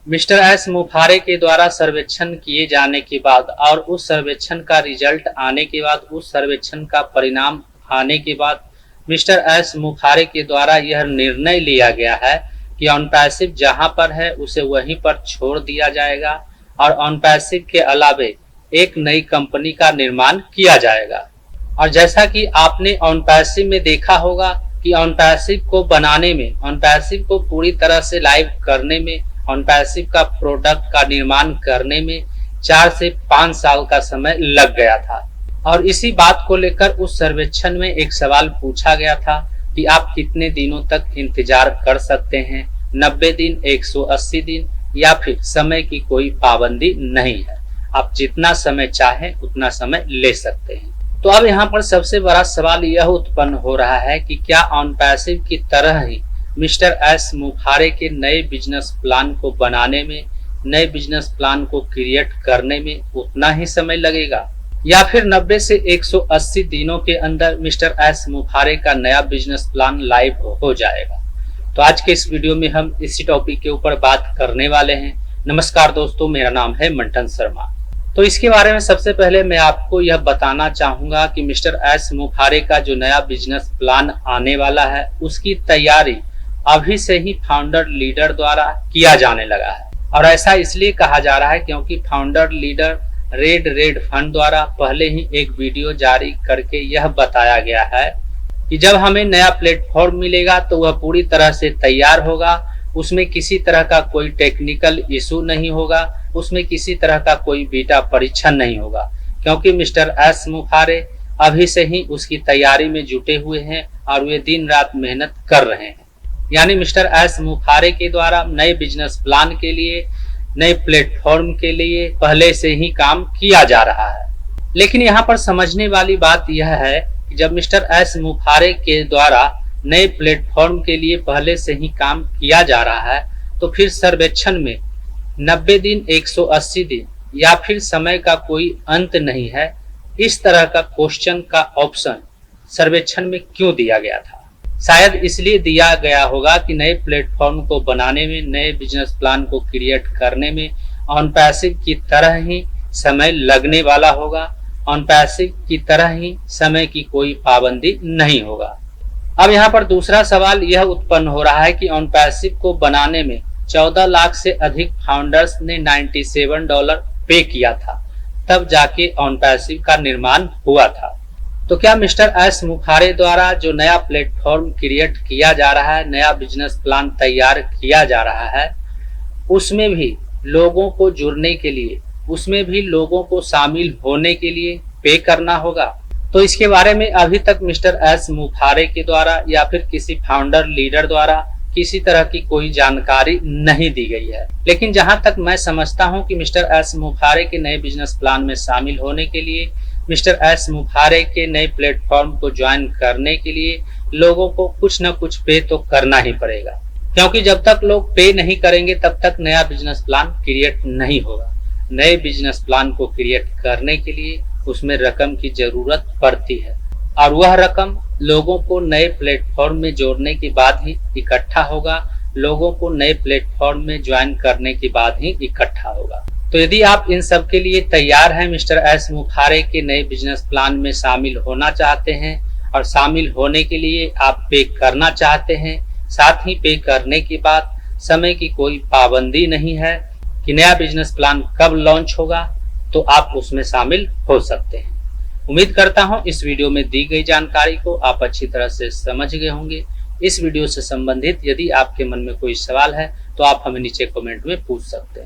Mister S मुफारे के द्वारा सर्वेक्षण किए जाने के बाद और उस सर्वेक्षण का रिजल्ट आने के बाद, उस सर्वेक्षण का परिणाम आने के बाद मिस्टर एस मुफारे के द्वारा यह निर्णय लिया गया है कि ऑन पैसिव जहां पर है उसे वहीं पर छोड़ दिया जाएगा और ऑन पैसिव के अलावे एक नई कंपनी का निर्माण किया जाएगा। और जैसा कि आपने ऑन पैसिव में देखा होगा कि ऑन पैसिव को बनाने में, ऑन पैसिव को पूरी तरह से लाइव करने में, ऑन पैसिव का प्रोडक्ट का निर्माण करने में 4 से 5 साल का समय लग गया था। और इसी बात को लेकर उस सर्वेक्षण में एक सवाल पूछा गया था कि आप कितने दिनों तक इंतजार कर सकते हैं, 90 दिन, 180 दिन या फिर समय की कोई पाबंदी नहीं है, आप जितना समय चाहें उतना समय ले सकते हैं। तो अब यहाँ पर सबसे बड़ा सवाल यह उत्पन्न हो रहा है कि क्या ऑन पैसिव की तरह ही मिस्टर एस मुफारे के नए बिजनेस प्लान को बनाने में, नए बिजनेस प्लान को क्रिएट करने में उतना ही समय लगेगा या फिर 90 से 180 दिनों के अंदर मिस्टर एस मुफारे का नया बिजनेस प्लान लाइव हो जाएगा। तो आज के इस वीडियो में हम इसी टॉपिक के ऊपर बात करने वाले हैं। नमस्कार दोस्तों, मेरा नाम है मंटन शर्मा। तो इसके बारे में सबसे पहले मैं आपको यह बताना चाहूंगा कि मिस्टर एस मुफारे का जो नया बिजनेस प्लान आने वाला है उसकी तैयारी अभी से ही फाउंडर लीडर द्वारा किया जाने लगा है। और ऐसा इसलिए कहा जा रहा है क्योंकि फाउंडर लीडर रेड फंड द्वारा पहले ही एक वीडियो जारी करके यह बताया गया है कि जब हमें नया प्लेटफॉर्म मिलेगा तो वह पूरी तरह से तैयार होगा, उसमें किसी तरह का कोई टेक्निकल इशू नहीं होगा, उसमें किसी तरह का कोई बीटा परीक्षण नहीं होगा, क्योंकि मिस्टर एस मुफारे अभी से ही उसकी तैयारी में जुटे हुए हैं और वे दिन रात मेहनत कर रहे हैं। यानी मिस्टर एस मुफारे के द्वारा नए बिजनेस प्लान के लिए, नए प्लेटफॉर्म के लिए पहले से ही काम किया जा रहा है। लेकिन यहाँ पर समझने वाली बात यह है कि जब मिस्टर एस मुफारे के द्वारा नए प्लेटफॉर्म के लिए पहले से ही काम किया जा रहा है तो फिर सर्वेक्षण में 90 दिन, 180 दिन या फिर समय का कोई अंत नहीं है, इस तरह का क्वेश्चन का ऑप्शन सर्वेक्षण में क्यों दिया गया था? शायद इसलिए दिया गया होगा कि नए प्लेटफॉर्म को बनाने में, नए बिजनेस प्लान को क्रिएट करने में ऑन पैसिव की तरह ही समय लगने वाला होगा, ऑन पैसिव की तरह ही समय की कोई पाबंदी नहीं होगा। अब यहाँ पर दूसरा सवाल यह उत्पन्न हो रहा है कि ऑन पैसिव को बनाने में 14 लाख से अधिक फाउंडर्स ने $97 पे किया था, तब जाके ऑन पैसिव का निर्माण हुआ था। तो क्या मिस्टर एस मुफारे द्वारा जो नया प्लेटफॉर्म क्रिएट किया जा रहा है, नया बिजनेस प्लान तैयार किया जा रहा है, उसमें भी लोगों को जुड़ने के लिए, उसमें भी लोगों को शामिल होने के लिए पे करना होगा? तो इसके बारे में अभी तक मिस्टर एस मुफारे के द्वारा या फिर किसी फाउंडर लीडर द्वारा किसी तरह की कोई जानकारी नहीं दी गई है। लेकिन जहां तक मैं समझता हूं कि मिस्टर एस मुफारे के नए बिजनेस प्लान में शामिल होने के लिए, मिस्टर एस मुफारे के नए प्लेटफॉर्म को ज्वाइन करने के लिए लोगों को कुछ न कुछ पे तो करना ही पड़ेगा, क्योंकि जब तक लोग पे नहीं करेंगे तब तक नया बिजनेस प्लान क्रिएट नहीं होगा। नए बिजनेस प्लान को क्रिएट करने के लिए उसमें रकम की जरूरत पड़ती है और वह रकम लोगों को नए प्लेटफॉर्म में जोड़ने के बाद ही इकट्ठा होगा, लोगों को नए प्लेटफॉर्म में ज्वाइन करने के बाद ही इकट्ठा होगा। तो यदि आप इन सब के लिए तैयार हैं, मिस्टर एस मुफारे के नए बिजनेस प्लान में शामिल होना चाहते हैं और शामिल होने के लिए आप पे करना चाहते हैं, साथ ही पे करने के बाद समय की कोई पाबंदी नहीं है कि नया बिजनेस प्लान कब लॉन्च होगा, तो आप उसमें शामिल हो सकते हैं। उम्मीद करता हूं इस वीडियो में दी गई जानकारी को आप अच्छी तरह से समझ गए होंगे। इस वीडियो से संबंधित यदि आपके मन में कोई सवाल है तो आप हमें नीचे कमेंट में पूछ सकते हैं।